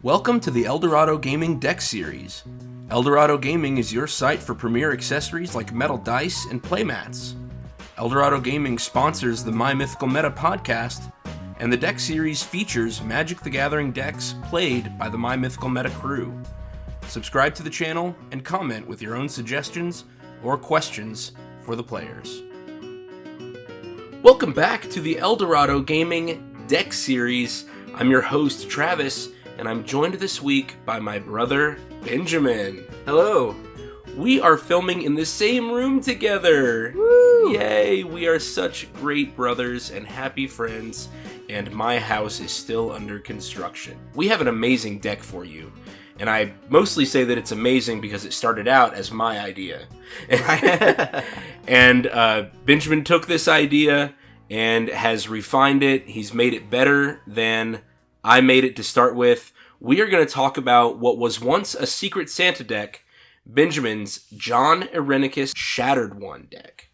Welcome to the Eldorado Gaming Deck Series. Eldorado Gaming is your site for premier accessories like metal dice and playmats. Eldorado Gaming sponsors the My Mythical Meta podcast, and the Deck Series features Magic the Gathering decks played by the My Mythical Meta crew. Subscribe to the channel and comment with your own suggestions or questions for the players. Welcome back to the Eldorado Gaming Deck Series. I'm your host, Travis, and I'm joined this week by my brother, Benjamin. Hello. We are filming in the same room together. Woo! Yay, we are such great brothers and happy friends, and my house is still under construction. We have an amazing deck for you, and I mostly say that it's amazing because it started out as my idea. And Benjamin took this idea and has refined it. He's made it better than I made it to start with. We are going to talk about what was once a Secret Santa deck, Benjamin's Jon Irenicus Shattered One deck.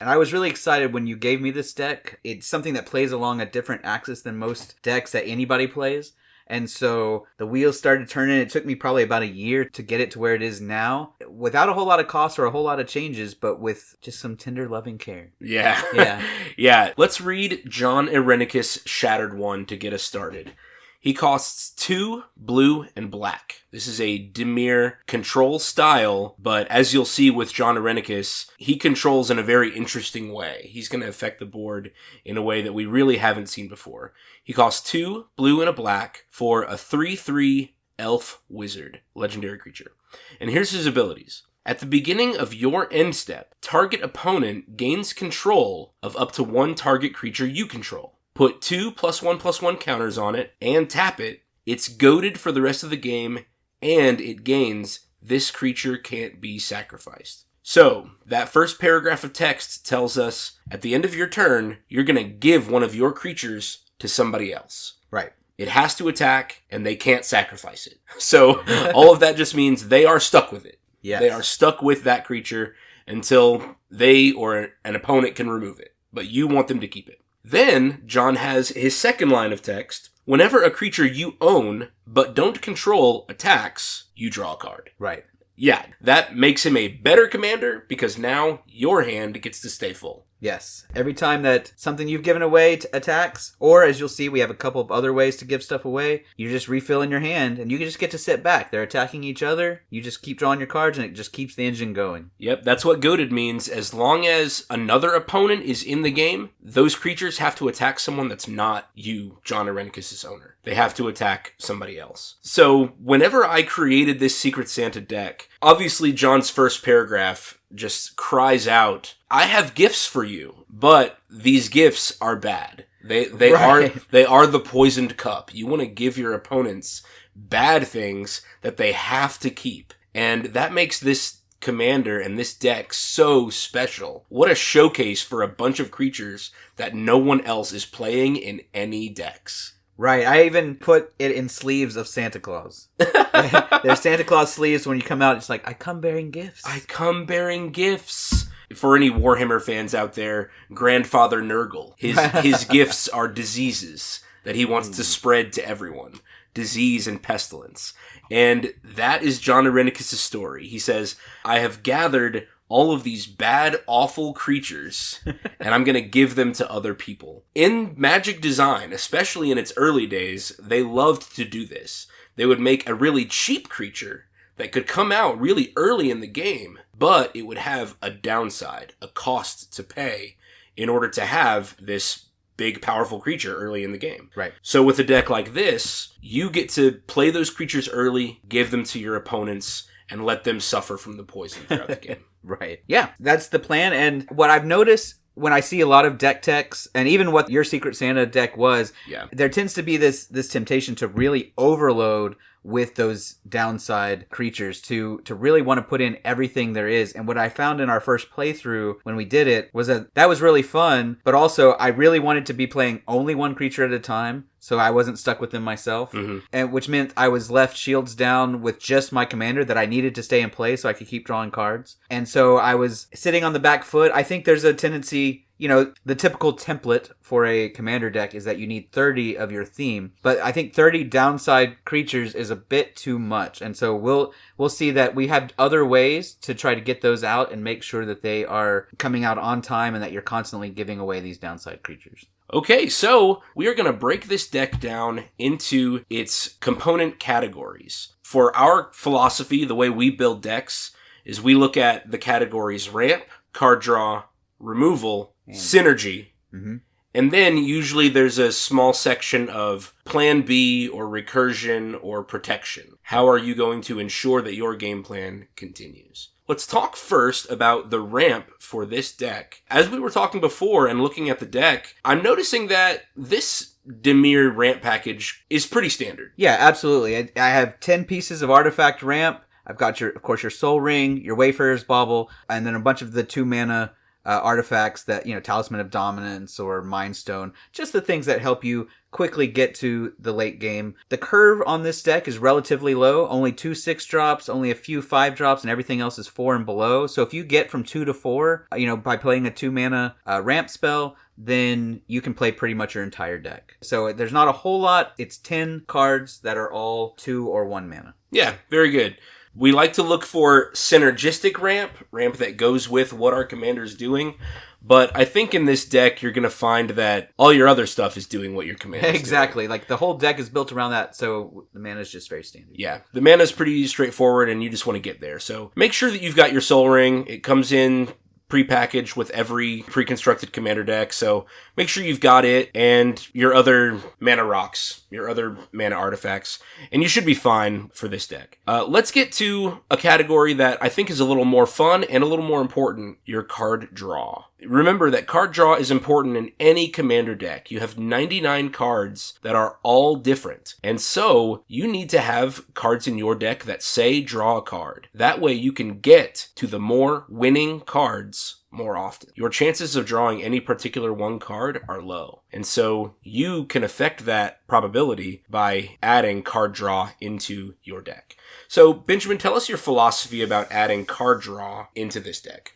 And I was really excited when you gave me this deck. It's something that plays along a different axis than most decks that anybody plays. And so the wheels started turning. It took me probably about a year to get it to where it is now, without a whole lot of cost or a whole lot of changes, but with just some tender loving care. Yeah. Yeah. Let's read Jon Irenicus Shattered One to get us started. He costs 2 blue and black. This is a Dimir control style, but as you'll see with Jon Irenicus, he controls in a very interesting way. He's going to affect the board in a way that we really haven't seen before. He costs 2 blue and a black for a 3/3 elf wizard, legendary creature. And here's his abilities. At the beginning of your end step, target opponent gains control of up to 1 target creature you control. Put 2 +1/+1 counters on it and tap it. It's goaded for the rest of the game, and it gains this creature can't be sacrificed. So, that first paragraph of text tells us at the end of your turn, you're going to give one of your creatures to somebody else. Right. It has to attack, and they can't sacrifice it. So, all of that just means they are stuck with it. Yes. They are stuck with that creature until they or an opponent can remove it. But you want them to keep it. Then, Jon has his second line of text. Whenever a creature you own, but don't control, attacks, you draw a card. Right. Yeah, that makes him a better commander because now your hand gets to stay full. Yes. Every time that something you've given away attacks, or as you'll see, we have a couple of other ways to give stuff away, you just refill in your hand, and you can just get to sit back. They're attacking each other, you just keep drawing your cards, and it just keeps the engine going. Yep, that's what goaded means. As long as another opponent is in the game, those creatures have to attack someone that's not you, Jon Irenicus' owner. They have to attack somebody else. So, whenever I created this Secret Santa deck, obviously Jon's first paragraph just cries out, I have gifts for you, but these gifts are bad. They are the poisoned cup. You want to give your opponents bad things that they have to keep. And that makes this commander and this deck so special. What a showcase for a bunch of creatures that no one else is playing in any decks. Right, I even put it in sleeves of Santa Claus. There's Santa Claus sleeves when you come out, it's like, I come bearing gifts. I come bearing gifts. For any Warhammer fans out there, Grandfather Nurgle. His gifts are diseases that he wants to spread to everyone. Disease and pestilence. And that is Jon Irenicus' story. He says, I have gathered all of these bad, awful creatures, and I'm going to give them to other people. In Magic design, especially in its early days, they loved to do this. They would make a really cheap creature that could come out really early in the game, but it would have a downside, a cost to pay in order to have this big, powerful creature early in the game. Right. So with a deck like this, you get to play those creatures early, give them to your opponents, and let them suffer from the poison throughout the game. Right. Yeah, that's the plan. And what I've noticed when I see a lot of deck techs, and even what your Secret Santa deck was, there tends to be this temptation to really overload with those downside creatures, to really want to put in everything there is. And what I found in our first playthrough when we did it was that was really fun, but also I really wanted to be playing only one creature at a time, so I wasn't stuck with them myself, and which meant I was left shields down with just my commander that I needed to stay in play so I could keep drawing cards. And so I was sitting on the back foot. I think there's a tendency the typical template for a commander deck is that you need 30 of your theme, but I think 30 downside creatures is a bit too much. And so we'll see that we have other ways to try to get those out and make sure that they are coming out on time and that you're constantly giving away these downside creatures. Okay, so we are going to break this deck down into its component categories. For our philosophy, the way we build decks is we look at the categories ramp, card draw, removal, synergy, and then usually there's a small section of plan B or recursion or protection. How are you going to ensure that your game plan continues? Let's talk first about the ramp for this deck. As we were talking before and looking at the deck, I'm noticing that this Dimir ramp package is pretty standard. Yeah, absolutely. I have 10 pieces of artifact ramp. I've got of course, your Soul Ring, your Wayfarer's Bauble, and then a bunch of the 2-mana artifacts that, Talisman of Dominance or Mind Stone, just the things that help you quickly get to the late game. The curve on this deck is relatively low, only 2 6-drops, only a few 5-drops, and everything else is 4 and below. So if you get from 2 to 4, by playing a 2-mana ramp spell, then you can play pretty much your entire deck. So there's not a whole lot. It's 10 cards that are all 2 or 1 mana. Yeah, very good. We like to look for synergistic ramp that goes with what our commander is doing. But I think in this deck, you're going to find that all your other stuff is doing what your commander is exactly. doing. Like the whole deck is built around that, so the mana is just very standard. Yeah, the mana is pretty straightforward, and you just want to get there. So make sure that you've got your Soul Ring. It comes in pre-packaged with every pre-constructed commander deck, so make sure you've got it and your other mana rocks, your other mana artifacts, and you should be fine for this deck. Let's get to a category that I think is a little more fun and a little more important, your card draw. Remember that card draw is important in any commander deck. You have 99 cards that are all different, and so you need to have cards in your deck that say draw a card. That way you can get to the more winning cards more often. Your chances of drawing any particular one card are low, and so you can affect that probability by adding card draw into your deck. So Benjamin, tell us your philosophy about adding card draw into this deck.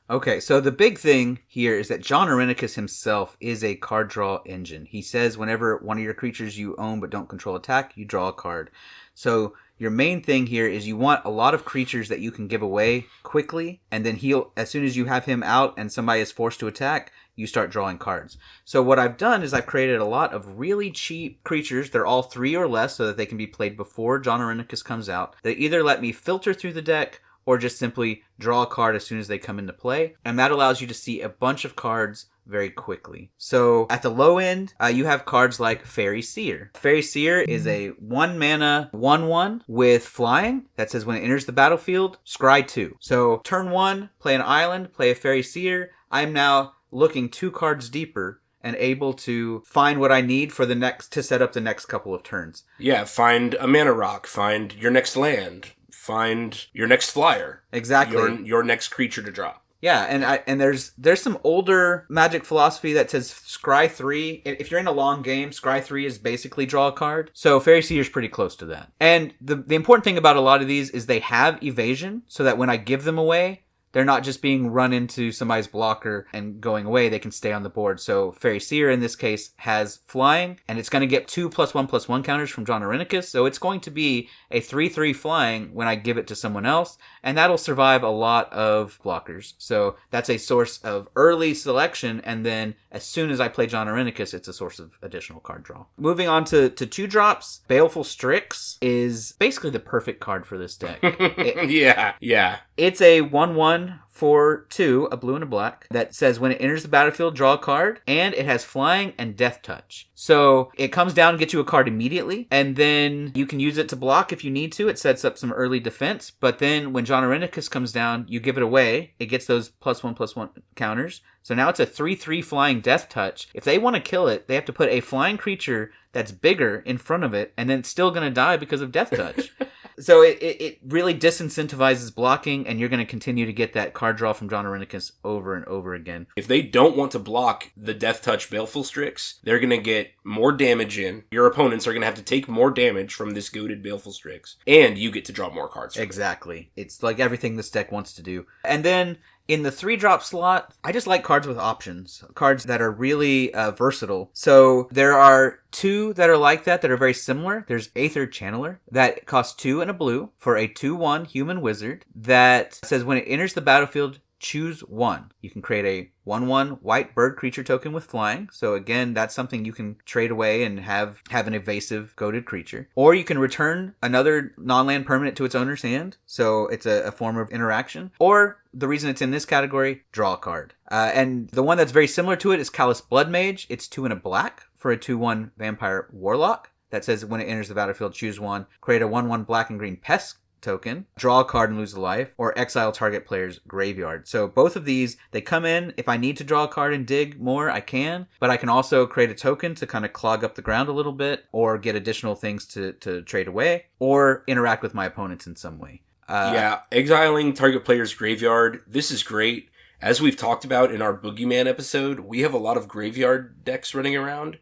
Okay, so the big thing here is that Jon Irenicus himself is a card draw engine. He says whenever one of your creatures you own but don't control attack, you draw a card. So your main thing here is you want a lot of creatures that you can give away quickly, and then as soon as you have him out and somebody is forced to attack, you start drawing cards. So what I've done is I've created a lot of really cheap creatures. They're all 3 or less so that they can be played before Jon Irenicus comes out. They either let me filter through the deck or just simply draw a card as soon as they come into play. And that allows you to see a bunch of cards very quickly. So at the low end, you have cards like Fairy Seer. Fairy Seer is a 1-mana 1/1 with flying that says when it enters the battlefield, scry 2. So turn 1, play an island, play a Fairy Seer. I'm now looking 2 cards deeper and able to find what I need for to set up the next couple of turns. Yeah, find a mana rock, find your next land, find your next flyer. Exactly. Your next creature to drop. Yeah, and there's some older Magic philosophy that says scry 3. If you're in a long game, scry 3 is basically draw a card. So Fairy Seer is pretty close to that. And the important thing about a lot of these is they have evasion, so that when I give them away, they're not just being run into somebody's blocker and going away. They can stay on the board. So Fairy Seer, in this case, has flying, and it's going to get 2 +1/+1 counters from Jon Irenicus. So it's going to be a 3/3 flying when I give it to someone else, and that'll survive a lot of blockers. So that's a source of early selection, and then as soon as I play Jon Irenicus, it's a source of additional card draw. Moving on to 2-drops, Baleful Strix is basically the perfect card for this deck. Yeah. It's a 1/1 for 2, a blue and a black, that says when it enters the battlefield, draw a card, and it has flying and death touch. So it comes down and gets you a card immediately, and then you can use it to block if you need to. It sets up some early defense, but then when Jon Irenicus comes down, you give it away. It gets those +1/+1 counters. So now it's a 3/3 flying death touch. If they want to kill it, they have to put a flying creature that's bigger in front of it, and then it's still going to die because of death touch. So it really disincentivizes blocking, and you're going to continue to get that card draw from Jon Irenicus over and over again. If they don't want to block the Death Touch Baleful Strix, they're going to get more damage in. Your opponents are going to have to take more damage from this goaded Baleful Strix, and you get to draw more cards. Exactly. It's like everything this deck wants to do. And then In the 3-drop slot, I just like cards with options. Cards that are really versatile. So there are 2 that are like that are very similar. There's Aether Channeler that costs 2 and a blue for a 2/1 human wizard that says when it enters the battlefield, choose 1. You can create a 1/1 white bird creature token with flying. So again, that's something you can trade away and have an evasive goated creature. Or you can return another non-land permanent to its owner's hand. So it's a form of interaction. Or the reason it's in this category, draw a card. And the one that's very similar to it is Callous Bloodmage. It's 2 and a black for a 2/1 vampire warlock that says when it enters the battlefield, choose 1. Create a 1/1 black and green pest token, draw a card and lose a life, or exile target player's graveyard. So both of these, they come in. If I need to draw a card and dig more, I can, but I can also create a token to kind of clog up the ground a little bit, or get additional things to trade away, or interact with my opponents in some way. Exiling target player's graveyard, this is great. As we've talked about in our Boogeyman episode, we have a lot of graveyard decks running around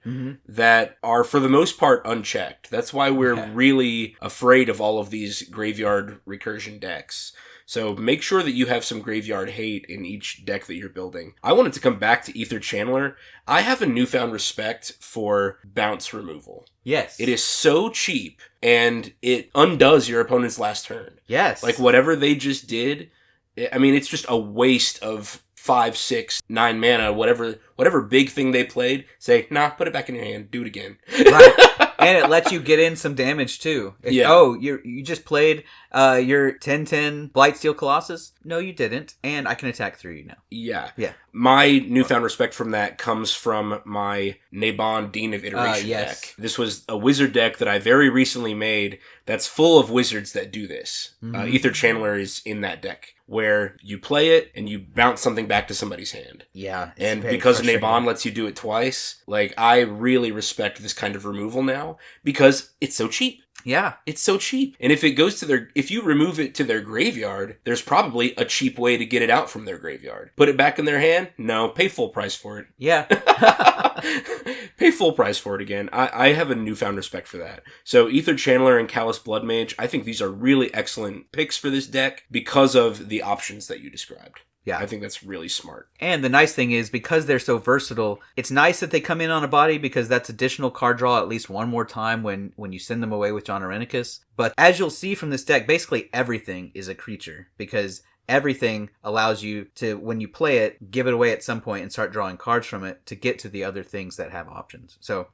that are, for the most part, unchecked. That's why we're really afraid of all of these graveyard recursion decks. So make sure that you have some graveyard hate in each deck that you're building. I wanted to come back to Aether Channeler. I have a newfound respect for bounce removal. Yes. It is so cheap, and it undoes your opponent's last turn. Yes. Like, whatever they just did, I mean, it's just a waste of 5, 6, 9 mana, whatever big thing they played. Say, nah, put it back in your hand. Do it again. Right. And it lets you get in some damage, too. You just played your 10/10 Blightsteel Colossus? No, you didn't. And I can attack through you now. Yeah. My newfound respect from that comes from my Nabon Dean of Iteration deck. This was a wizard deck that I very recently made that's full of wizards that do this. Aether Channeler is in that deck, where you play it and you bounce something back to somebody's hand. Yeah. And because Nabon lets you do it twice, like, I really respect this kind of removal now because it's so cheap. Yeah. It's so cheap. And if you remove it to their graveyard, there's probably a cheap way to get it out from their graveyard. Put it back in their hand? No, pay full price for it. Yeah. Pay full price for it again. I have a newfound respect for that. So Aether Channeler and Callous Bloodmage, I think these are really excellent picks for this deck because of the options that you described. Yeah. I think that's really smart. And the nice thing is, because they're so versatile, it's nice that they come in on a body because that's additional card draw at least one more time when you send them away with Jon Irenicus. But as you'll see from this deck, basically everything is a creature because everything allows you to, when you play it, give it away at some point and start drawing cards from it to get to the other things that have options. So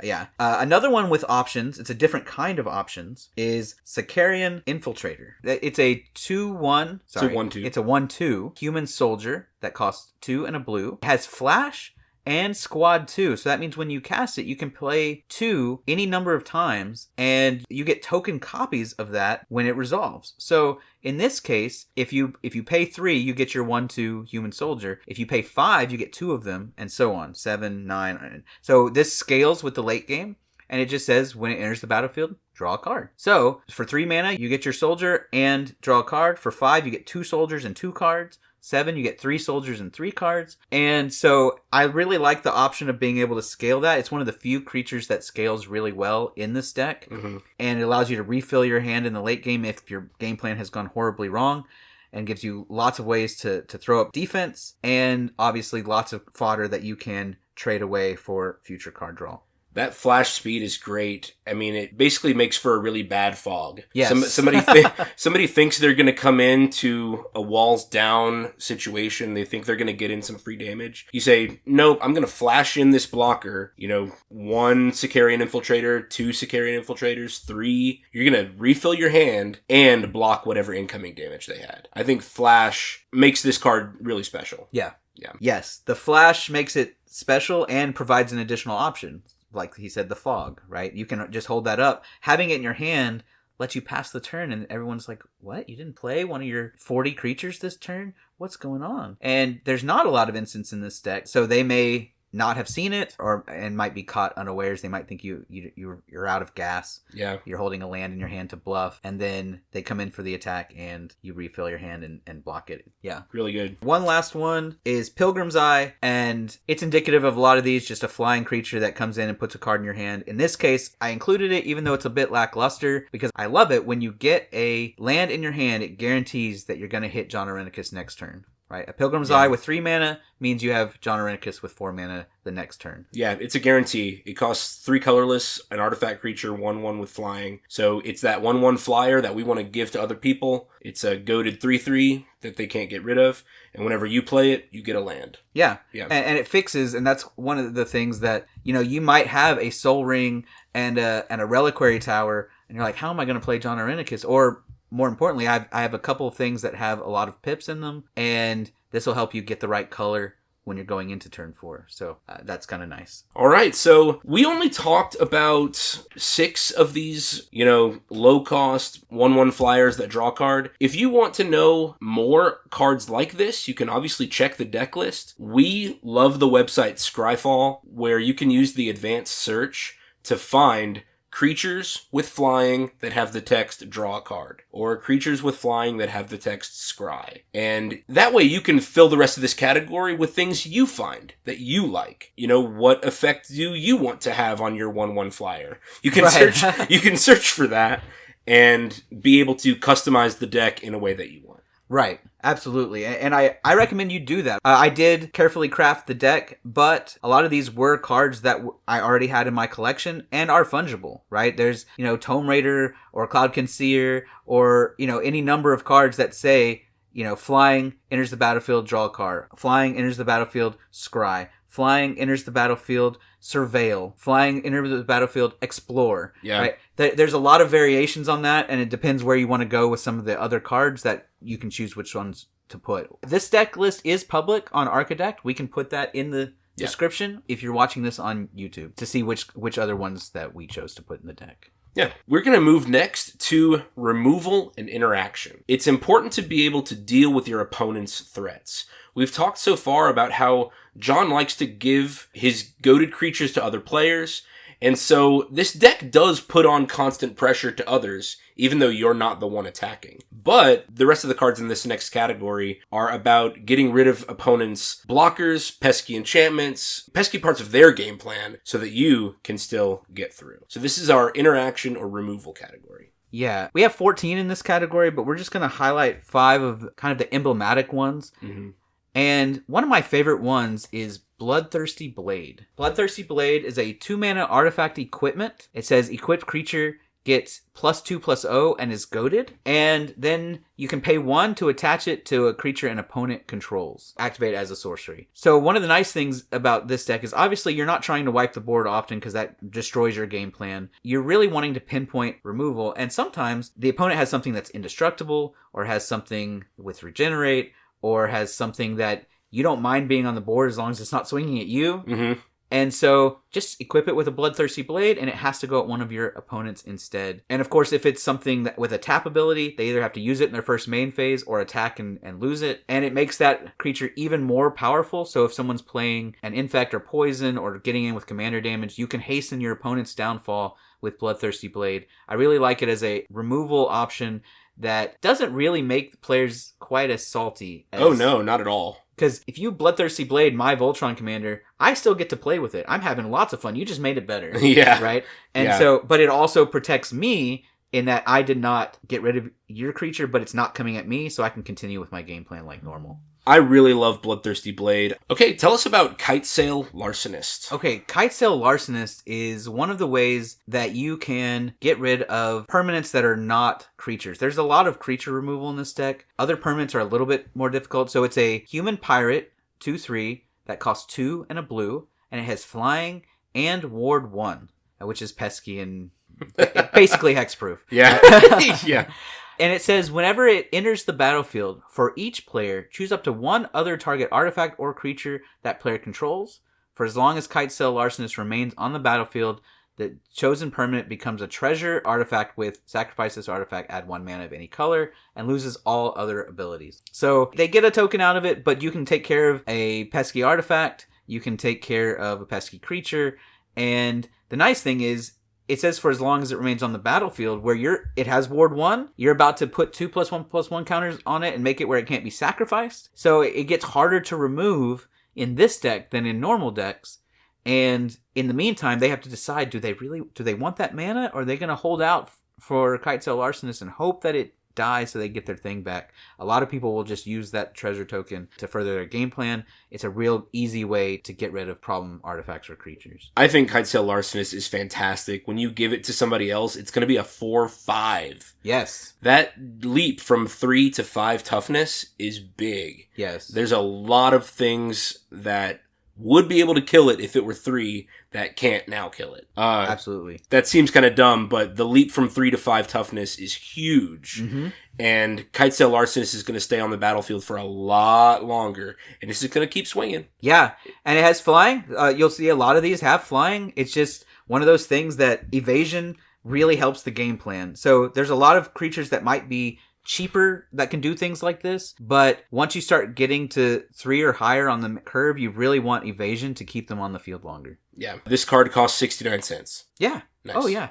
yeah. Another one with options, it's a different kind of options, is Sicarian Infiltrator. It's a 2/1. Sorry, it's a 1/2. It's a 1/2 human soldier that costs 2 and a blue. It has flash and squad 2. So that means when you cast it, you can play 2 any number of times, and you get token copies of that when it resolves. So in this case, if you pay 3, you get your 1/2 human soldier. If you pay 5, you get 2 of them, and so on. 7, 9. So this scales with the late game, and it just says when it enters the battlefield, draw a card. So for 3 mana, you get your soldier and draw a card. For 5, you get 2 soldiers and 2 cards. 7, you get 3 soldiers and 3 cards. And so I really like the option of being able to scale that. It's one of the few creatures that scales really well in this deck. And it allows you to refill your hand in the late game if your game plan has gone horribly wrong, and gives you lots of ways to throw up defense, and obviously lots of fodder that you can trade away for future card draw. That flash speed is great. I mean, it basically makes for a really bad fog. Yes. Somebody thinks they're going to come into a walls down situation. They think they're going to get in some free damage. You say, nope, I'm going to flash in this blocker. 1 Sicarian Infiltrator, 2 Sicarian Infiltrators, 3. You're going to refill your hand and block whatever incoming damage they had. I think flash makes this card really special. Yeah. Yes, the flash makes it special and provides an additional option. Like he said, the fog, right? You can just hold that up. Having it in your hand lets you pass the turn, and everyone's like, what? You didn't play one of your 40 creatures this turn? What's going on? And there's not a lot of instance in this deck, so they may not have seen it and might be caught unawares. They might think you're out of gas. Yeah. You're holding a land in your hand to bluff, and then they come in for the attack and you refill your hand and block it. Yeah. Really good. One last one is Pilgrim's Eye, and it's indicative of a lot of these, just a flying creature that comes in and puts a card in your hand. In this case, I included it even though it's a bit lackluster, because I love it when you get a land in your hand, it guarantees that you're going to hit Jon Irenicus next turn. right? A Pilgrim's Eye with 3 mana means you have Jon Irenicus with 4 mana the next turn. Yeah, it's a guarantee. It costs 3 colorless, an artifact creature, 1/1 with flying. So it's that 1/1 flyer that we want to give to other people. It's a goated 3/3 that they can't get rid of. And whenever you play it, you get a land. Yeah. And it fixes, and that's one of the things that, you might have a Soul Ring and a Reliquary Tower, and you're like, how am I going to play Jon Irenicus? Or more importantly, I have a couple of things that have a lot of pips in them, and this will help you get the right color when you're going into turn 4. So that's kind of nice. All right, so we only talked about 6 of these, low-cost 1/1 flyers that draw a card. If you want to know more cards like this, you can obviously check the deck list. We love the website Scryfall, where you can use the advanced search to find creatures with flying that have the text draw a card, or creatures with flying that have the text scry. And that way you can fill the rest of this category with things you find that you like. What effect do you want to have on your 1/1 flyer? You can search for that and be able to customize the deck in a way that you want. Right. Absolutely. And I recommend you do that. I did carefully craft the deck, but a lot of these were cards that I already had in my collection and are fungible, right? There's, Tome Raider or Cloud Conceer or, any number of cards that say, flying enters the battlefield, draw a card. Flying enters the battlefield, scry. Flying enters the battlefield, surveil. Flying enters the battlefield, explore. Yeah. Right? There's a lot of variations on that, and it depends where you want to go with some of the other cards that you can choose which ones to put. This deck list is public on Archidect. We can put that in the description if you're watching this on YouTube to see which other ones that we chose to put in the deck. Yeah, we're going to move next to removal and interaction. It's important to be able to deal with your opponent's threats. We've talked so far about how Jon likes to give his goated creatures to other players, and so this deck does put on constant pressure to others, even though you're not the one attacking. But the rest of the cards in this next category are about getting rid of opponents' blockers, pesky enchantments, pesky parts of their game plan, so that you can still get through. So this is our interaction or removal category. Yeah, we have 14 in this category, but we're just going to highlight 5 of kind of the emblematic ones. Mm-hmm. And one of my favorite ones is Bloodthirsty Blade. Bloodthirsty Blade is a 2-mana artifact equipment. It says equipped creature gets +2/+0 and is goated. And then you can pay 1 to attach it to a creature an opponent controls. Activate as a sorcery. So one of the nice things about this deck is obviously you're not trying to wipe the board often because that destroys your game plan. You're really wanting to pinpoint removal. And sometimes the opponent has something that's indestructible or has something with regenerate or has something that you don't mind being on the board as long as it's not swinging at you. Mm-hmm. And so just equip it with a Bloodthirsty Blade, and it has to go at one of your opponents instead. And of course, if it's something that with a tap ability, they either have to use it in their first main phase or attack and lose it. And it makes that creature even more powerful. So if someone's playing an Infect or Poison or getting in with commander damage, you can hasten your opponent's downfall with Bloodthirsty Blade. I really like it as a removal option that doesn't really make the players quite as salty. Oh no, not at all. Because if you Bloodthirsty Blade my Voltron commander, I still get to play with it. I'm having lots of fun. You just made it better. Yeah. Right? And so, but it also protects me in that I did not get rid of your creature, but it's not coming at me, so I can continue with my game plan like normal. I really love Bloodthirsty Blade. Okay, tell us about Kitesail Larcenist. Okay, Kitesail Larcenist is one of the ways that you can get rid of permanents that are not creatures. There's a lot of creature removal in this deck. Other permanents are a little bit more difficult. So it's a human pirate, 2/3, that costs 2 and a blue, and it has flying and ward 1, which is pesky and basically hexproof. Yeah. Yeah. And it says, whenever it enters the battlefield, for each player, choose up to 1 other target artifact or creature that player controls. For as long as Kitesail Larcenist remains on the battlefield, the chosen permanent becomes a treasure artifact with sacrifice this artifact, add 1 mana of any color, and loses all other abilities. So they get a token out of it, but you can take care of a pesky artifact, you can take care of a pesky creature, and the nice thing is, it says for as long as it remains on the battlefield, where it has ward 1, you're about to put 2+1/+1 counters on it and make it where it can't be sacrificed. So it gets harder to remove in this deck than in normal decks. And in the meantime, they have to decide, do they want that mana, or are they going to hold out for Kitesail Larcenist and hope that it die so they get their thing back. A lot of people will just use that treasure token to further their game plan. It's a real easy way to get rid of problem artifacts or creatures. I think Kitesail Larcenist is fantastic. When you give it to somebody else, it's going to be a 4/5. Yes. That leap from 3 to 5 toughness is big. Yes. There's a lot of things that would be able to kill it if it were 3 that can't now kill it. Absolutely. That seems kind of dumb, but the leap from 3 to 5 toughness is huge. Mm-hmm. And Kitesail Larcenist is going to stay on the battlefield for a lot longer, and this is going to keep swinging. Yeah, and it has flying. You'll see a lot of these have flying. It's just one of those things that evasion really helps the game plan. So there's a lot of creatures that might be cheaper that can do things like this, but once you start getting to 3 or higher on the curve, you really want evasion to keep them on the field longer. Yeah, this card costs 69 cents. Yeah. Nice. Oh, yeah.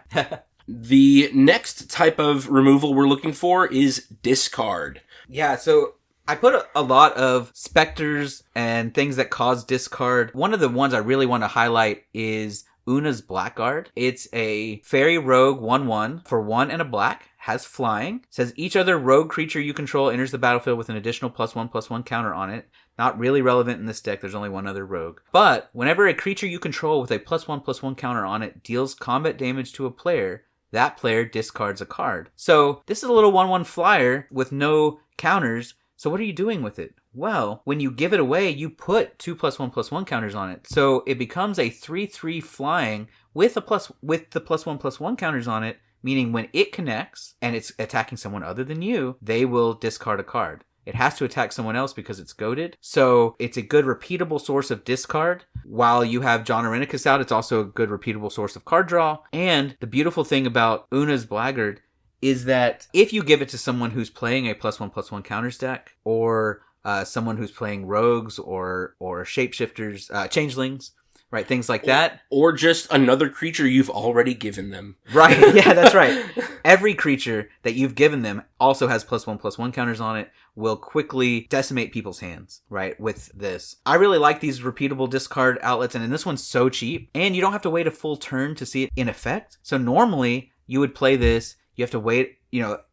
The next type of removal we're looking for is discard. Yeah, so I put a lot of specters and things that cause discard. One of the ones I really want to highlight is Una's Blackguard. It's a fairy rogue 1/1 for 1 and a black. Has flying. Says each other rogue creature you control enters the battlefield with an additional +1/+1 counter on it. Not really relevant in this deck. There's only one other rogue. But whenever a creature you control with a +1/+1 counter on it deals combat damage to a player, that player discards a card. So this is a little 1/1 flyer with no counters. So what are you doing with it? Well, when you give it away, you put 2 +1/+1 counters on it. So it becomes a 3/3 flying with the +1/+1 counters on it, meaning when it connects and it's attacking someone other than you, they will discard a card. It has to attack someone else because it's goaded. So it's a good repeatable source of discard. While you have Jon Irenicus out, it's also a good repeatable source of card draw. And the beautiful thing about Una's Blackguard is that if you give it to someone who's playing a +1/+1 counters deck, or someone who's playing rogues or shapeshifters, changelings, right, things like that. Or just another creature you've already given them. Right, yeah, that's right. Every creature that you've given them also has +1/+1 counters on it, will quickly decimate people's hands, right, with this. I really like these repeatable discard outlets, and this one's so cheap, and you don't have to wait a full turn to see it in effect. So normally, you would play this, you have to wait,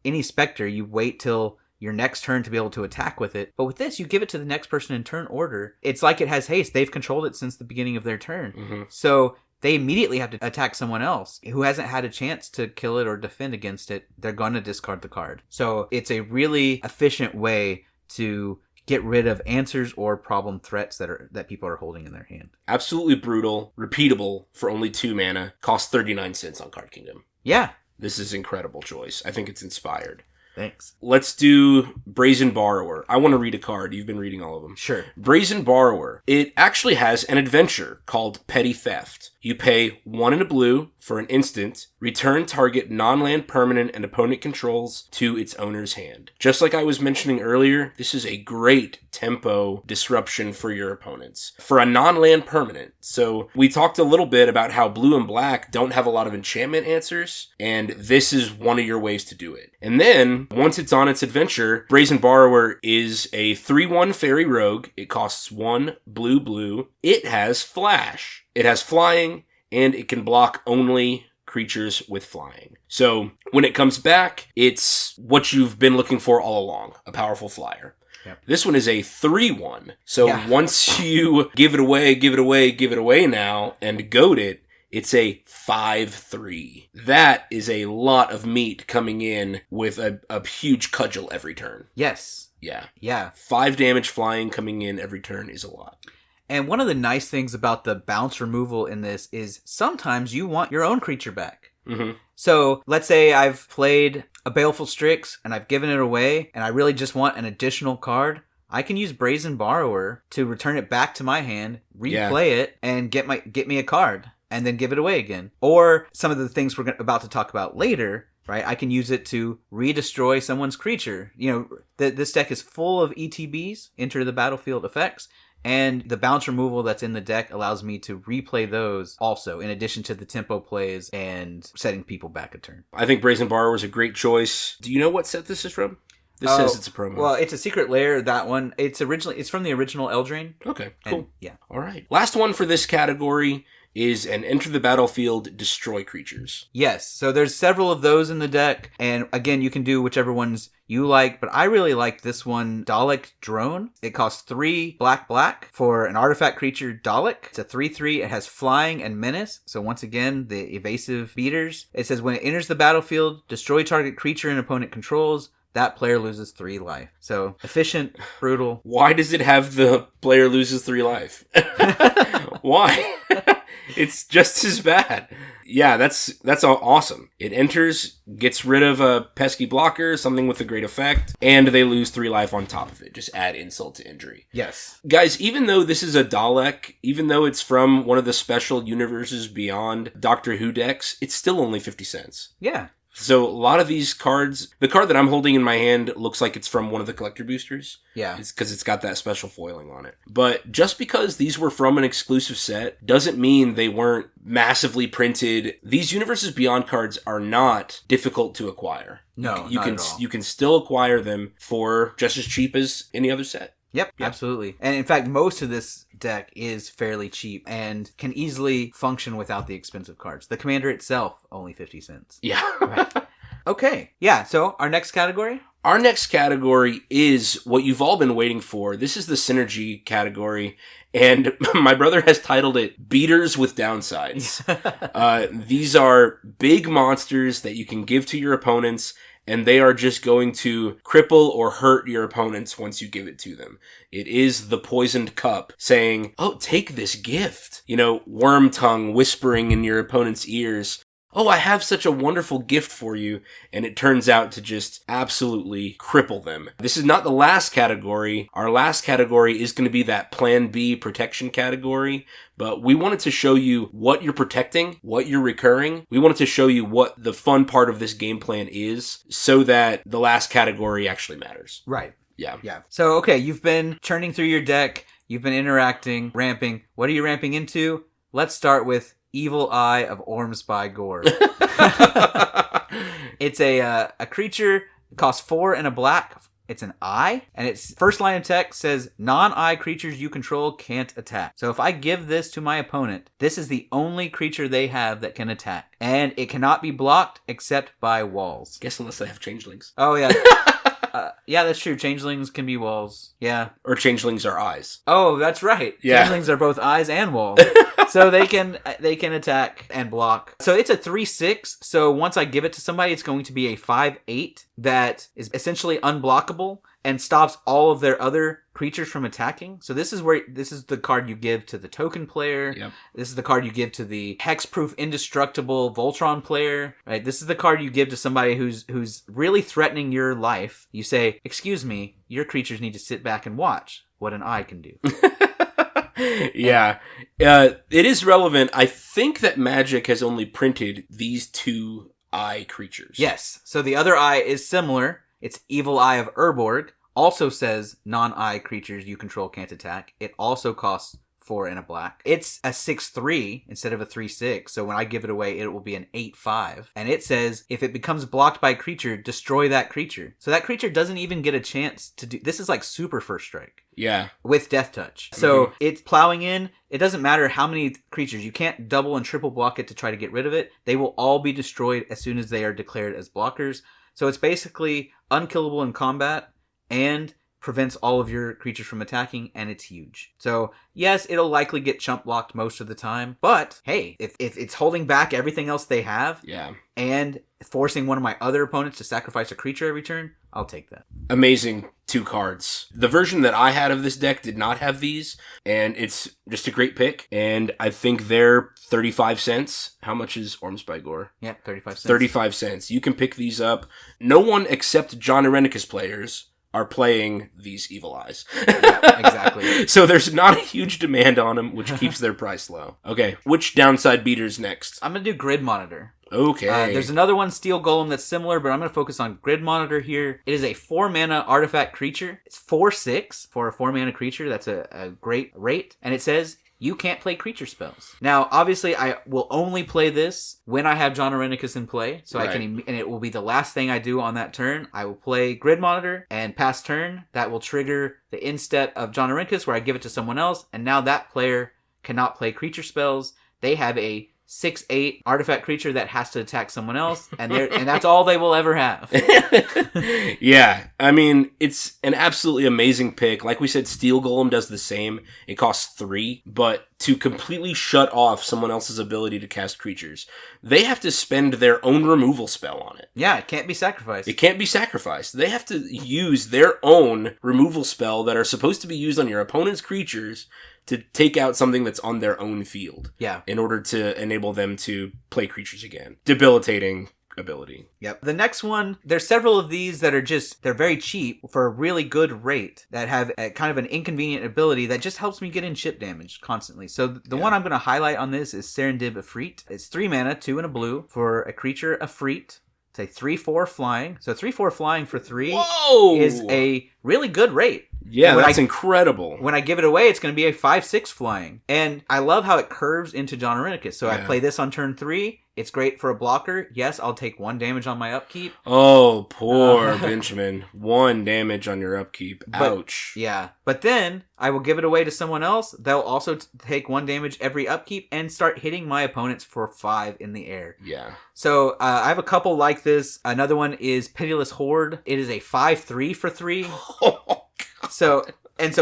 any Spectre, you wait till your next turn to be able to attack with it. But with this, you give it to the next person in turn order. It's like it has haste. They've controlled it since the beginning of their turn. Mm-hmm. So they immediately have to attack someone else who hasn't had a chance to kill it or defend against it. They're going to discard the card. So it's a really efficient way to get rid of answers or problem threats that people are holding in their hand. Absolutely brutal, repeatable for only 2 mana, costs 39 cents on Card Kingdom. Yeah. This is incredible choice. I think it's inspired. Thanks. Let's do Brazen Borrower. I want to read a card. You've been reading all of them. Sure. Brazen Borrower. It actually has an adventure called Petty Theft. You pay 1 and a blue for an instant, return target non-land permanent and opponent controls to its owner's hand. Just like I was mentioning earlier, this is a great tempo disruption for your opponents. For a non-land permanent. So we talked a little bit about how blue and black don't have a lot of enchantment answers, and this is one of your ways to do it. And then, once it's on its adventure, Brazen Borrower is a 3/1 fairy rogue. It costs 1 blue. It has flash. It has flying, and it can block only creatures with flying. So when it comes back, it's what you've been looking for all along, a powerful flyer. Yep. This one is a 3/1. So once you give it away now, and goad it, it's a 5/3. That is a lot of meat coming in with a huge cudgel every turn. Yes. Yeah. 5 damage flying coming in every turn is a lot. And one of the nice things about the bounce removal in this is sometimes you want your own creature back. Mm-hmm. So let's say I've played a Baleful Strix and I've given it away and I really just want an additional card. I can use Brazen Borrower to return it back to my hand, replay it, and get me a card, and then give it away again. Or some of the things we're about to talk about later, right? I can use it to redestroy someone's creature. This deck is full of ETBs, enter the battlefield effects. And the bounce removal that's in the deck allows me to replay those also, in addition to the tempo plays and setting people back a turn. I think Brazen Borrower is a great choice. Do you know what set this is from? This says it's a promo. Well, it's a Secret Lair, that one. It's from the original Eldraine. Okay, cool. Yeah. All right. Last one for this category is an enter the battlefield, destroy creatures. Yes, so there's several of those in the deck, and again, you can do whichever ones you like, but I really like this one, Dalek Drone. It costs 3 black for an artifact creature, Dalek. It's a 3/3. It has flying and menace, so once again, the evasive beaters. It says when it enters the battlefield, destroy target creature and opponent controls. That player loses 3 life. So, efficient, brutal. Why does it have the player loses 3 life? Why? It's just as bad. Yeah, that's awesome. It enters, gets rid of a pesky blocker, something with a great effect, and they lose 3 life on top of it. Just add insult to injury. Yes. Guys, even though this is a Dalek, even though it's from one of the special universes beyond Doctor Who decks, it's still only 50 cents. Yeah. So a lot of these cards, the card that I'm holding in my hand looks like it's from one of the collector boosters. Yeah. It's because it's got that special foiling on it. But just because these were from an exclusive set doesn't mean they weren't massively printed. These Universes Beyond cards are not difficult to acquire. No, you not can at all. you can still acquire them for just as cheap as any other set. Yep, absolutely. And in fact, most of this deck is fairly cheap and can easily function without the expensive cards. The commander itself, only 50 cents. Yeah. Right. Okay. Yeah, so our next category? Our next category is what you've all been waiting for. This is the synergy category, and my brother has titled it Beaters with Downsides. These are big monsters that you can give to your opponents, and they are just going to cripple or hurt your opponents once you give it to them. It is the poisoned cup saying, oh, take this gift. You know, worm tongue whispering in your opponent's ears, oh, I have such a wonderful gift for you, and it turns out to just absolutely cripple them. This is not the last category. Our last category is going to be that Plan B protection category, but we wanted to show you what you're protecting, what you're recurring. We wanted to show you what the fun part of this game plan is, so that the last category actually matters. Right. Yeah. So, okay, you've been churning through your deck, you've been interacting, ramping. What are you ramping into? Let's start with Evil Eye of Ormspy Gore. It's a creature. It costs 4 and a black. It's an eye, and its first line of text says, non-eye creatures you control can't attack. So if I give this to my opponent, this is the only creature they have that can attack. And it cannot be blocked except by walls. Guess unless they have changelings. Oh, yeah. Yeah, that's true. Changelings can be walls. Yeah. Or changelings are eyes. Oh, that's right. Yeah. Changelings are both eyes and walls. So they can attack and block. So it's a 3/6. So once I give it to somebody, it's going to be a 5/8 that is essentially unblockable and stops all of their other creatures from attacking. So this is the card you give to the token player. Yep. This is the card you give to the hexproof indestructible Voltron player. Right? This is the card you give to somebody who's really threatening your life. You say, "Excuse me, your creatures need to sit back and watch what an eye can do." Yeah. It is relevant. I think that Magic has only printed these 2 eye creatures. Yes. So the other eye is similar. It's Evil Eye of Urborg. Also says non-eye creatures you control can't attack. It also costs 4 and a black. It's a 6/3 instead of a 3/6. So when I give it away, it will be an 8/5. And it says, if it becomes blocked by a creature, destroy that creature. So that creature doesn't even get a chance to do... This is like super first strike. Yeah. With Death Touch. So it's plowing in. It doesn't matter how many creatures. You can't double and triple block it to try to get rid of it. They will all be destroyed as soon as they are declared as blockers. So it's basically unkillable in combat and prevents all of your creatures from attacking, and it's huge. So yes, it'll likely get chump blocked most of the time, but hey, if it's holding back everything else they have, yeah, and forcing one of my other opponents to sacrifice a creature every turn, I'll take that. Amazing 2 cards. The version that I had of this deck did not have these, and it's just a great pick, and I think they're 35 cents. How much is Ormspy Gore? Yeah, 35 cents. 35 cents. You can pick these up. No one except Jon Irenicus players are playing these Evil Eyes. Yeah, exactly. So there's not a huge demand on them, which keeps their price low. Okay, which downside beaters next? I'm going to do Grid Monitor. Okay. There's another one, Steel Golem, that's similar, but I'm going to focus on Grid Monitor here. It is a 4-mana artifact creature. It's 4/6 for a 4-mana creature. That's a great rate. And it says, you can't play creature spells. Now, obviously, I will only play this when I have Jon Irenicus in play, so right. and it will be the last thing I do on that turn. I will play Grid Monitor, and pass turn, that will trigger the instep of Jon Irenicus, where I give it to someone else, and now that player cannot play creature spells. they have a 6/8 artifact creature that has to attack someone else, and that's all they will ever have. Yeah, I mean, it's an absolutely amazing pick. Like we said, Steel Golem does the same. It costs 3, but to completely shut off someone else's ability to cast creatures, they have to spend their own removal spell on it. Yeah, it can't be sacrificed. It can't be sacrificed. They have to use their own removal spell that are supposed to be used on your opponent's creatures to take out something that's on their own field. Yeah. In order to enable them to play creatures again. Debilitating ability. Yep. The next one, there's several of these that are they're very cheap for a really good rate that have a kind of an inconvenient ability that just helps me get in chip damage constantly. So the one I'm going to highlight on this is Serendib Efreet. It's 3 mana, 2 and a blue for a creature Efreet. It's a 3/4 flying. So 3/4 flying for 3 is a really good rate. Yeah, that's incredible. When I give it away, it's going to be a 5/6 flying. And I love how it curves into Jon Irenicus. So I play this on turn 3. It's great for a blocker. Yes, I'll take 1 damage on my upkeep. Oh, poor Benjamin. 1 damage on your upkeep. Ouch. But then I will give it away to someone else. They'll also take 1 damage every upkeep and start hitting my opponents for 5 in the air. Yeah. So I have a couple like this. Another one is Pitiless Horde. It is a 5/3 for 3. So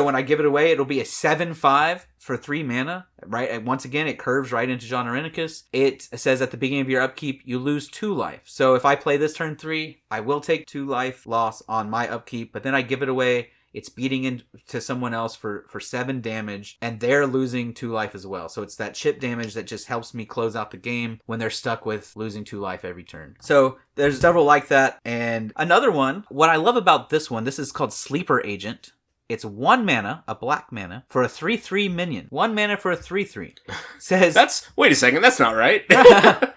when I give it away, it'll be a 7/5 for 3 mana, right? And once again, it curves right into Jon Irenicus. It says at the beginning of your upkeep, you lose 2 life. So if I play this turn 3, I will take 2 life loss on my upkeep, but then I give it away. It's beating into someone else for 7 damage, and they're losing 2 life as well. So it's that chip damage that just helps me close out the game when they're stuck with losing 2 life every turn. So there's several like that. And another one, what I love about this one, this is called Sleeper Agent. It's 1 mana, a black mana, for a 3/3 minion. 1 mana for a 3/3. Says wait a second, that's not right.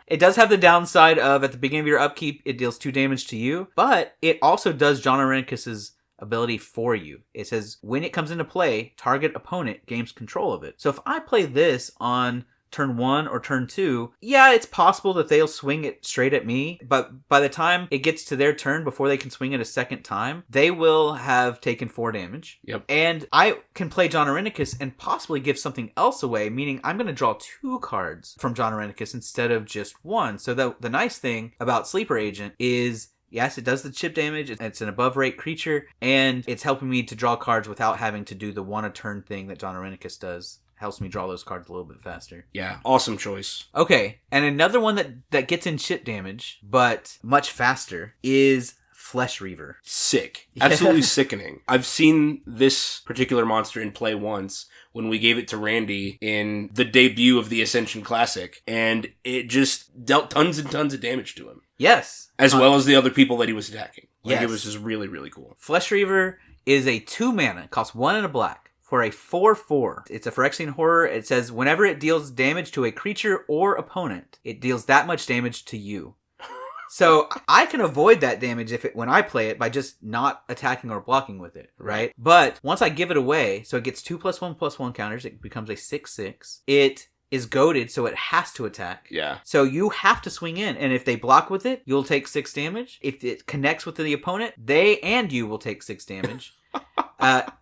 It does have the downside of at the beginning of your upkeep, it deals 2 damage to you, but it also does Jon Irenicus's ability for you. It says when it comes into play, target opponent gains control of it. So if I play this on turn 1 or turn 2, yeah, it's possible that they'll swing it straight at me, but by the time it gets to their turn, before they can swing it a second time, they will have taken 4 damage. Yep. And I can play Jon Irenicus and possibly give something else away, meaning I'm going to draw 2 cards from Jon Irenicus instead of just 1. So the nice thing about Sleeper Agent is, yes, it does the chip damage, it's an above rate creature, and it's helping me to draw cards without having to do the 1 a turn thing that Jon Irenicus does. Helps me draw those cards a little bit faster. Yeah, awesome choice. Okay, and another one that gets in chip damage, but much faster, is Flesh Reaver. Sick. Absolutely sickening. I've seen this particular monster in play once when we gave it to Randy in the debut of the Ascension Classic, and it just dealt tons and tons of damage to him. Yes. As well as the other people that he was attacking. Yes. It was just really, really cool. Flesh Reaver is a 2 mana, costs 1 and a black. For a 4/4. It's a Phyrexian Horror. It says whenever it deals damage to a creature or opponent, it deals that much damage to you. So I can avoid that damage when I play it by just not attacking or blocking with it, right? But once I give it away, so it gets 2+1/+1 counters, it becomes a 6/6. It is goaded, so it has to attack. Yeah. So you have to swing in, and if they block with it, you'll take 6 damage. If it connects with the opponent, they and you will take 6 damage.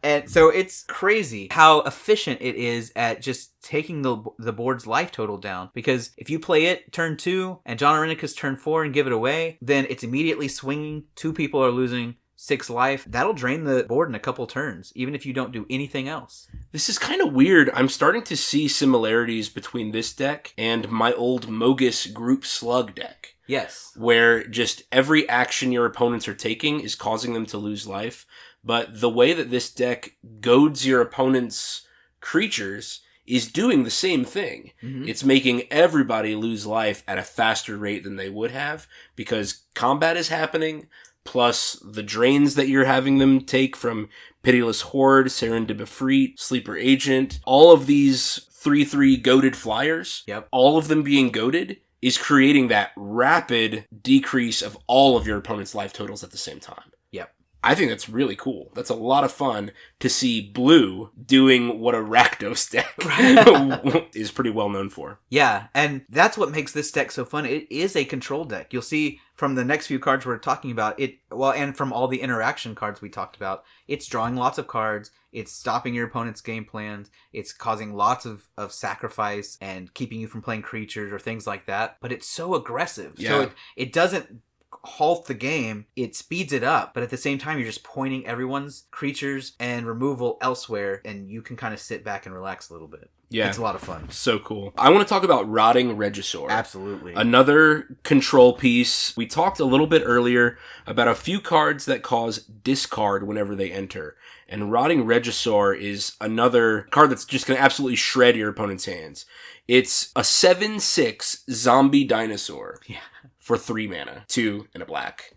And so it's crazy how efficient it is at just taking the board's life total down. Because if you play it turn 2 and Jon Irenicus turn 4 and give it away, then it's immediately swinging. 2 people are losing 6 life. That'll drain the board in a couple turns, even if you don't do anything else. This is kind of weird. I'm starting to see similarities between this deck and my old Mogus Group Slug deck. Yes. Where just every action your opponents are taking is causing them to lose life. But the way that this deck goads your opponent's creatures is doing the same thing. Mm-hmm. It's making everybody lose life at a faster rate than they would have because combat is happening, plus the drains that you're having them take from Pitiless Horde, Serendib Efreet, Sleeper Agent, all of these 3/3 goaded flyers, all of them being goaded, is creating that rapid decrease of all of your opponent's life totals at the same time. Yep. I think that's really cool. That's a lot of fun to see blue doing what a Rakdos deck is pretty well known for. Yeah, and that's what makes this deck so fun. It is a control deck. You'll see from the next few cards we're talking about, and from all the interaction cards we talked about, it's drawing lots of cards, it's stopping your opponent's game plans, it's causing lots of sacrifice and keeping you from playing creatures or things like that, but it's so aggressive. Yeah. So it doesn't halt the game, it speeds it up, but at the same time you're just pointing everyone's creatures and removal elsewhere, and you can kind of sit back and relax a little bit. Yeah. It's a lot of fun. So cool. I want to talk about Rotting Regisaur. Absolutely. Another control piece. We talked a little bit earlier about a few cards that cause discard whenever they enter. And Rotting Regisaur is another card that's just going to absolutely shred your opponent's hands. It's a 7/6 zombie dinosaur. Yeah. For 3 mana, 2 and a black.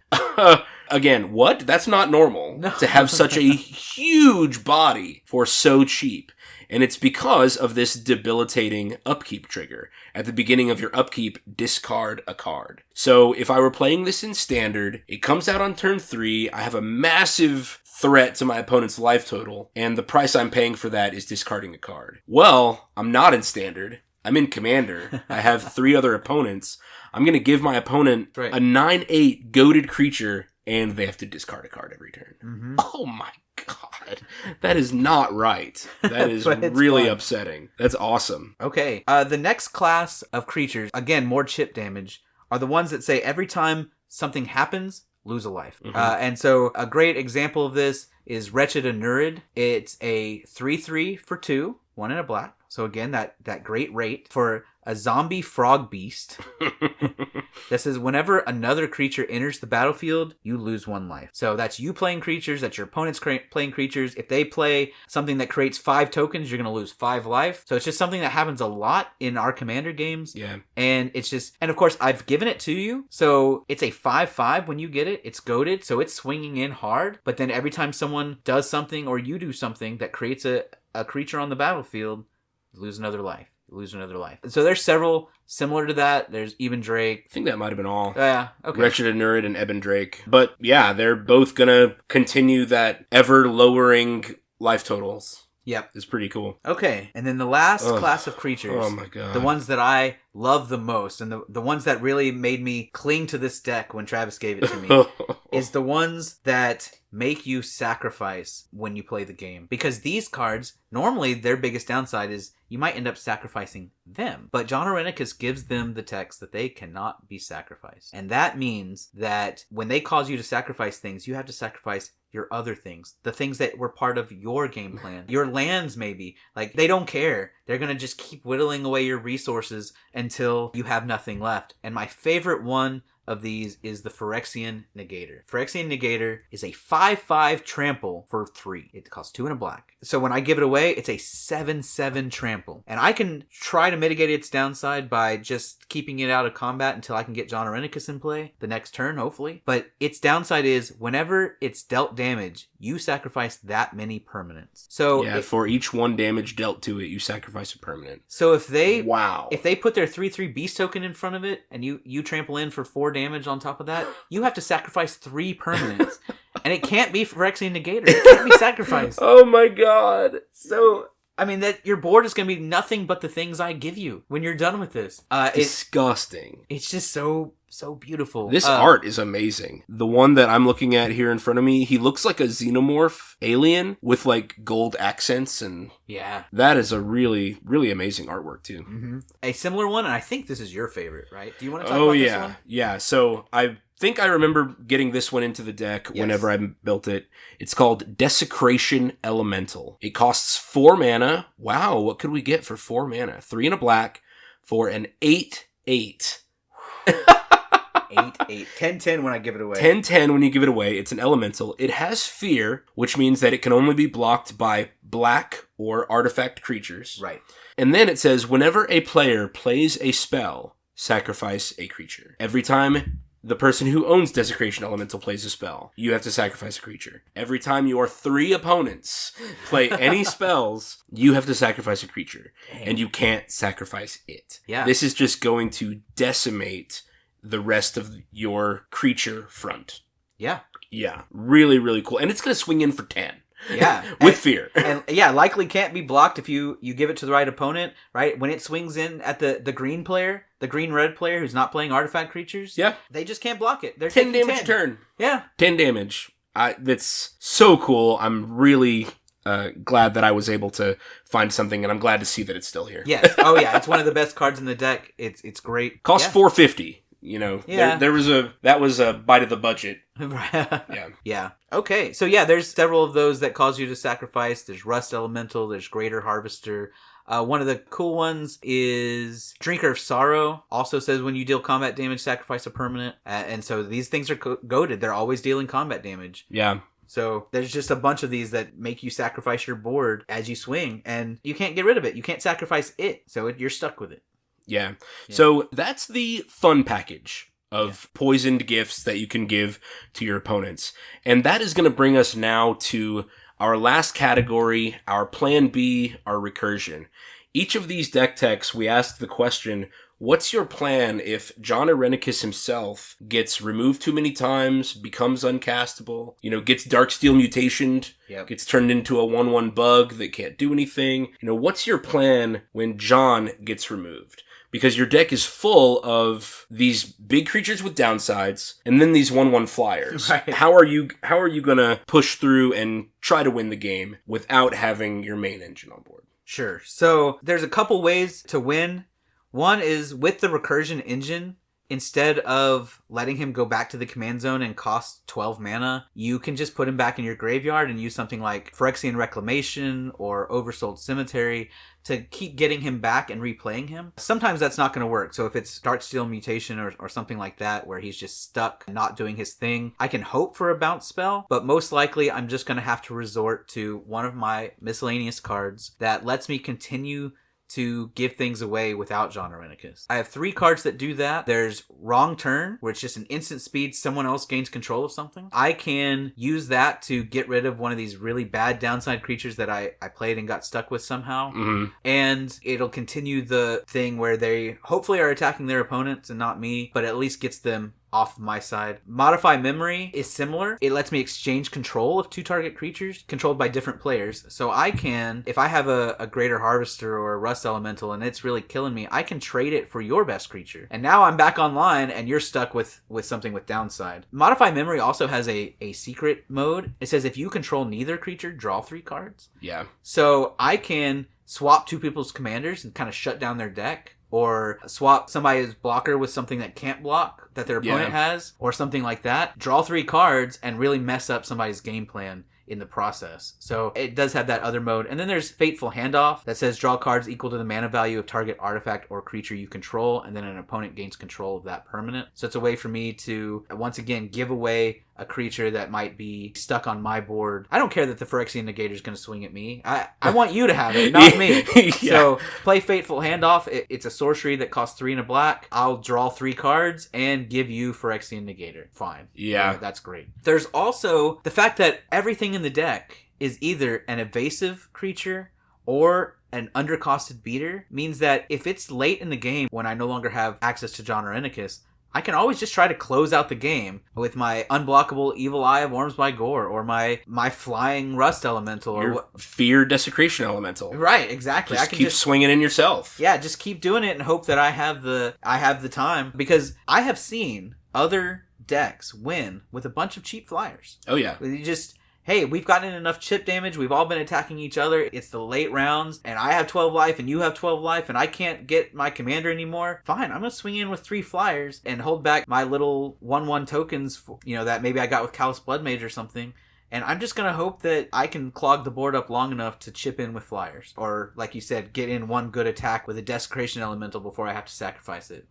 Again, what? That's not normal to have such a huge body for so cheap. And it's because of this debilitating upkeep trigger. At the beginning of your upkeep, discard a card. So if I were playing this in Standard, it comes out on turn 3, I have a massive threat to my opponent's life total, and the price I'm paying for that is discarding a card. Well, I'm not in Standard. I'm in Commander. I have 3 other opponents. I'm going to give my opponent a 9/8 goated creature, and they have to discard a card every turn. Mm-hmm. Oh my god. That is not right. That is really upsetting. That's awesome. Okay. The next class of creatures, again, more chip damage, are the ones that say every time something happens, lose a life. Mm-hmm. And so a great example of this is Wretched Anurid. It's a 3/3 for 2, 1 and a black. So again, that great rate for a zombie frog beast. That says whenever another creature enters the battlefield, you lose 1 life. So that's you playing creatures, that's your opponent's playing creatures. If they play something that creates 5 tokens, you're going to lose 5 life. So it's just something that happens a lot in our Commander games. Yeah. And it's just, and of course, I've given it to you. So it's a 5/5 when you get it. It's goated, so it's swinging in hard. But then every time someone does something or you do something that creates a creature on the battlefield, you lose another life. So there's several similar to that. There's Eben Drake. I think that might have been all. Yeah, okay. Wretched Anurid and Eben Drake. But yeah, they're both going to continue that ever-lowering life totals. Yep. It's pretty cool. Okay, and then the last class of creatures. Oh my god. The ones that I love the most, and the ones that really made me cling to this deck when Travis gave it to me, is the ones that make you sacrifice when you play the game. Because these cards, normally their biggest downside is you might end up sacrificing them. But Jon Irenicus gives them the text that they cannot be sacrificed. And that means that when they cause you to sacrifice things, you have to sacrifice your other things. The things that were part of your game plan. Your lands, maybe. Like, they don't care. They're going to just keep whittling away your resources until you have nothing left. And my favorite one of these is the Phyrexian Negator. Phyrexian Negator is a 5/5 trample for 3. It costs 2 and a black. So when I give it away, it's a 7/7 trample. And I can try to mitigate its downside by just keeping it out of combat until I can get Jon Irenicus in play the next turn, hopefully. But its downside is whenever it's dealt damage, you sacrifice that many permanents. So yeah, for each 1 damage dealt to it, you sacrifice a permanent. So if they put their 3/3 beast token in front of it and you trample in for 4 damage on top of that, you have to sacrifice 3 permanents. And it can't be Phyrexian Negator. It can't be sacrificed. Oh my god. So I mean, that your board is going to be nothing but the things I give you when you're done with this. Disgusting. It's just so beautiful. This art is amazing. The one that I'm looking at here in front of me, he looks like a xenomorph alien with like gold accents, and yeah, that is a really, really amazing artwork too. Mm-hmm. A similar one, and I think this is your favorite, right? Do you want to talk about this one? Yeah. So I think I remember getting this one into the deck whenever I built it. It's called Desecration Elemental. It costs 4 mana. Wow, what could we get for 4 mana? 3 and a black for an 8/8. 8/8. 10/10 when I give it away. 10/10 when you give it away. It's an elemental. It has fear, which means that it can only be blocked by black or artifact creatures. Right. And then it says, whenever a player plays a spell, sacrifice a creature. Every time the person who owns Desecration Elemental plays a spell, you have to sacrifice a creature. Every time your 3 opponents play any spells, you have to sacrifice a creature. Dang. And you can't sacrifice it. Yeah. This is just going to decimate the rest of your creature front. Yeah. Yeah. Really, really cool. And it's going to swing in for 10. Yeah. With fear. And yeah, likely can't be blocked if you give it to the right opponent, right? When it swings in at the green player, the green-red player who's not playing artifact creatures, yeah, they just can't block it. They're 10 taking damage turn. Yeah. 10 damage. That's so cool. I'm really glad that I was able to find something, and I'm glad to see that it's still here. Yes. Oh yeah, it's one of the best cards in the deck. It's great. Costs $450. You know, yeah. that was a bite of the budget. Yeah. Yeah. Okay. So yeah, there's several of those that cause you to sacrifice. There's Rust Elemental. There's Greater Harvester. One of the cool ones is Drinker of Sorrow. Also says when you deal combat damage, sacrifice a permanent. And so these things are goated. They're always dealing combat damage. Yeah. So there's just a bunch of these that make you sacrifice your board as you swing, and you can't get rid of it. You can't sacrifice it, so you're stuck with it. Yeah. So that's the fun package of poisoned gifts that you can give to your opponents. And that is going to bring us now to our last category, our plan B, our recursion. Each of these deck techs, we asked the question, what's your plan if Jon Irenicus himself gets removed too many times, becomes uncastable, gets Darksteel mutationed, gets turned into a 1/1 bug that can't do anything? What's your plan when Jon gets removed? Because your deck is full of these big creatures with downsides, and then these 1/1 flyers. Right. How are you gonna push through and try to win the game without having your main engine on board? Sure. So there's a couple ways to win. One is with the recursion engine. Instead of letting him go back to the command zone and cost 12 mana, you can just put him back in your graveyard and use something like Phyrexian Reclamation or Oversold Cemetery to keep getting him back and replaying him. Sometimes that's not going to work. So if it's Darksteel Mutation or something like that, where he's just stuck not doing his thing, I can hope for a bounce spell, but most likely I'm just going to have to resort to one of my miscellaneous cards that lets me continue to give things away without Jon Irenicus. I have 3 cards that do that. There's Wrong Turn, where it's just an instant speed, someone else gains control of something. I can use that to get rid of one of these really bad downside creatures that I played and got stuck with somehow. Mm-hmm. And it'll continue the thing where they hopefully are attacking their opponents and not me, but at least gets them off my side. Modify Memory is similar. It lets me exchange control of 2 target creatures controlled by different players. So I can, if I have a Greater Harvester or a Rust Elemental and it's really killing me, I can trade it for your best creature. And now I'm back online and you're stuck with something with downside. Modify Memory also has a secret mode. It says if you control neither creature, draw 3 cards. Yeah. So I can swap 2 people's commanders and kind of shut down their deck. Or swap somebody's blocker with something that can't block that their opponent has, or something like that. Draw 3 cards and really mess up somebody's game plan in the process. So it does have that other mode. And then there's Fateful Handoff that says draw cards equal to the mana value of target artifact or creature you control, and then an opponent gains control of that permanent. So it's a way for me to, once again, give away a creature that might be stuck on my board. I don't care that the Phyrexian Negator is going to swing at me. I want you to have it, not me. So play Fateful Handoff. It's a sorcery that costs 3 and a black. I'll draw 3 cards and give you Phyrexian Negator. Fine. Yeah. That's great. There's also the fact that everything in the deck is either an evasive creature or an undercosted beater. Means that if it's late in the game when I no longer have access to Jon Irenicus, I can always just try to close out the game with my unblockable Evil Eye of Worms by Gore or my flying Rust Elemental or Fear Desecration Elemental. Right, exactly. I can keep swinging in yourself. Yeah, just keep doing it and hope that I have the time, because I have seen other decks win with a bunch of cheap flyers. Oh yeah. You just, hey, we've gotten enough chip damage, we've all been attacking each other, it's the late rounds, and I have 12 life and you have 12 life, and I can't get my commander anymore. Fine, I'm going to swing in with 3 flyers and hold back my little 1/1 tokens, that maybe I got with Callous Bloodmage or something. And I'm just going to hope that I can clog the board up long enough to chip in with flyers. Or, like you said, get in one good attack with a Desecration Elemental before I have to sacrifice it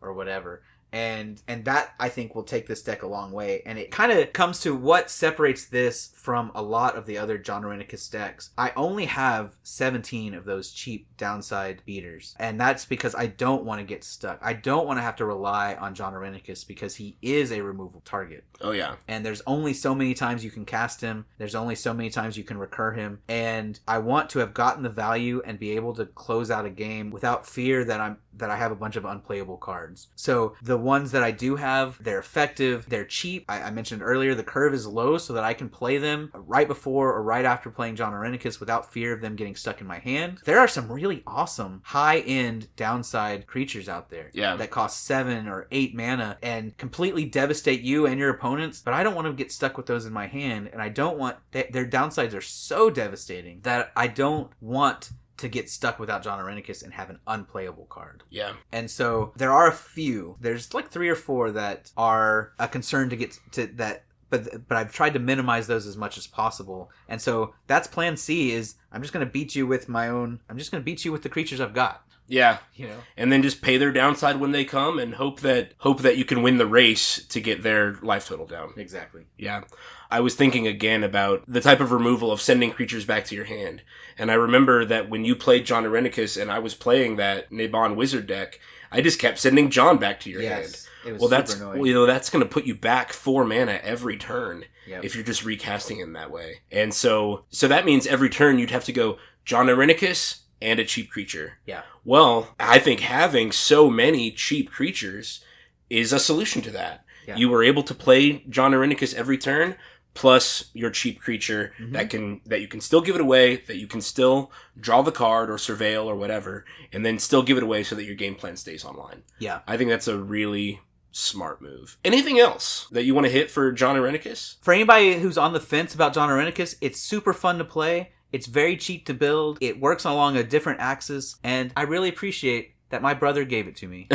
or whatever. And that, I think, will take this deck a long way. And it kind of comes to what separates this from a lot of the other Jon Irenicus decks. I only have 17 of those cheap downside beaters. And that's because I don't want to get stuck. I don't want to have to rely on Jon Irenicus because he is a removal target. Oh, yeah. And there's only so many times you can cast him. There's only so many times you can recur him. And I want to have gotten the value and be able to close out a game without fear that that I have a bunch of unplayable cards. So the ones that I do have, they're effective, they're cheap. I mentioned earlier the curve is low so that I can play them right before or right after playing Jon Irenicus without fear of them getting stuck in my hand. There are some really awesome high-end downside creatures out there that cost 7 or 8 mana and completely devastate you and your opponents, but I don't want to get stuck with those in my hand, and I don't want... Their downsides are so devastating that I don't want to get stuck without Jon Irenicus and have an unplayable card. Yeah. And so there are a few. There's like 3 or 4 that are a concern to get to that, but I've tried to minimize those as much as possible. And so that's plan C is I'm just going to beat you with the creatures I've got. Yeah. You know. And then just pay their downside when they come and hope that you can win the race to get their life total down. Exactly. Yeah. I was thinking again about the type of removal of sending creatures back to your hand. And I remember that when you played Jon Irenicus and I was playing that Naban Wizard deck, I just kept sending Jon back to your hand. It was that's annoying. That's going to put you back 4 mana every turn if you're just recasting him that way. And so that means every turn you'd have to go Jon Irenicus and a cheap creature. Yeah. Well, I think having so many cheap creatures is a solution to that. Yeah. You were able to play Jon Irenicus every turn, plus your cheap creature that you can still give it away, that you can still draw the card or surveil or whatever, and then still give it away so that your game plan stays online. Yeah. I think that's a really smart move. Anything else that you want to hit for Jon Irenicus? For anybody who's on the fence about Jon Irenicus, it's super fun to play. It's very cheap to build. It works along a different axis, and I really appreciate that my brother gave it to me.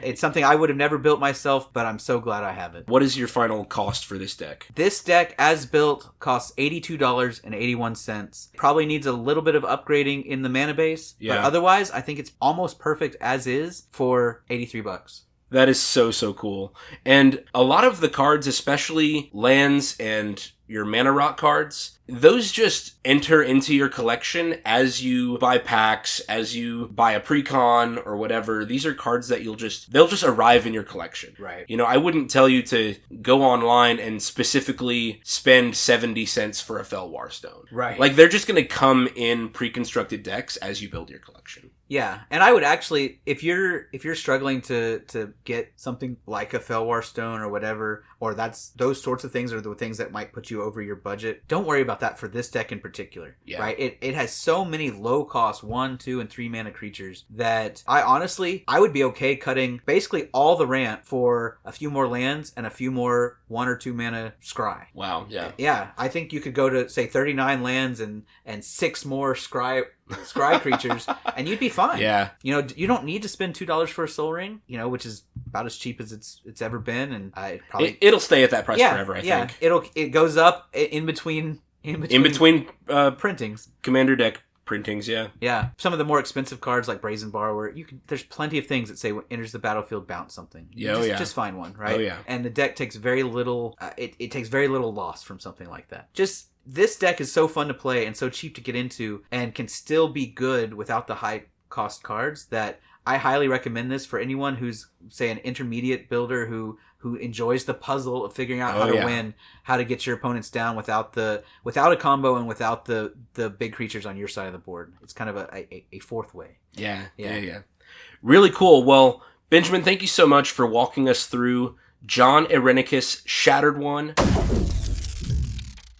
It's something I would have never built myself, but I'm so glad I have it. What is your final cost for this deck? This deck, as built, costs $82.81. Probably needs a little bit of upgrading in the mana base, but otherwise, I think it's almost perfect as is for $83. That is so cool. And a lot of the cards, especially lands and your mana rot cards, those just enter into your collection as you buy packs, as you buy a precon or whatever. These are cards that they'll just arrive in your collection. Right. You know, I wouldn't tell you to go online and specifically spend 70 cents for a Felwar Stone. Right. Like, they're just going to come in pre-constructed decks as you build your collection. Yeah, and I would actually, if you're struggling to get something like a Felwar Stone or whatever, or those sorts of things are the things that might put you over your budget, don't worry about that for this deck in particular. Yeah. Right? It has so many low cost 1, 2, and 3 mana creatures that I would be okay cutting basically all the ramp for a few more lands and a few more 1 or 2 mana scry. Wow, yeah. Yeah, I think you could go to, say, 39 lands and 6 more scry creatures, and you'd be fine. Yeah. You know, you don't need to spend $2 for a Soul Ring, you know, which is about as cheap as it's ever been, and it'll stay at that price forever. I think. It goes up in between printings, Commander deck printings. Yeah. Some of the more expensive cards like Brazen Borrower, there's plenty of things that say when enters the battlefield, bounce something. Just find one, right? Oh yeah. And the deck takes very little. It takes very little loss from something like that. This deck is so fun to play and so cheap to get into and can still be good without the high cost cards that I highly recommend this for anyone who's, say, an intermediate builder who enjoys the puzzle of figuring out how to win, how to get your opponents down without a combo and without the big creatures on your side of the board. It's kind of a fourth way. Yeah. Really cool. Well, Benjamin, thank you so much for walking us through Jon Irenicus Shattered One.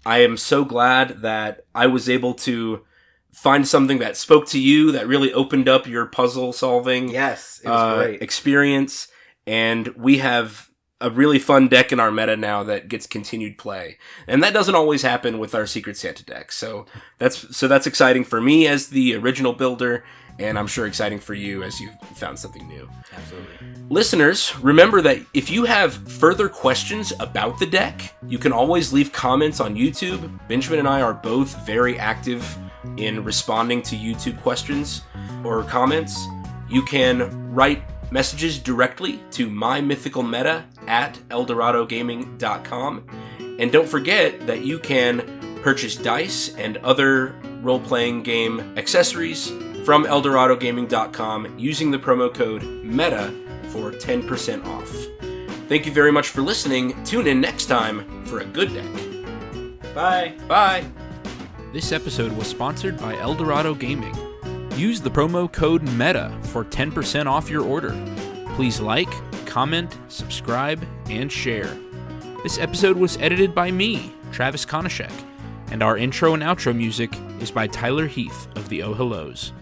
I am so glad that I was able to find something that spoke to you, that really opened up your puzzle solving it was great. Experience. And we have a really fun deck in our meta now that gets continued play. And that doesn't always happen with our Secret Santa deck. So that's exciting for me as the original builder, and I'm sure exciting for you as you've found something new. Absolutely. Listeners, remember that if you have further questions about the deck, you can always leave comments on YouTube. Benjamin and I are both very active in responding to YouTube questions or comments. You can write messages directly to mymythicalmeta@eldoradogaming.com. And don't forget that you can purchase dice and other role-playing game accessories from eldoradogaming.com using the promo code META for 10% off. Thank you very much for listening. Tune in next time for a good deck. Bye. Bye. This episode was sponsored by Eldorado Gaming. use the promo code META for 10% off your order. Please like, comment, subscribe, and share. This episode was edited by me, Travis Konishek, and our intro and outro music is by Tyler Heath of the Oh Hellos.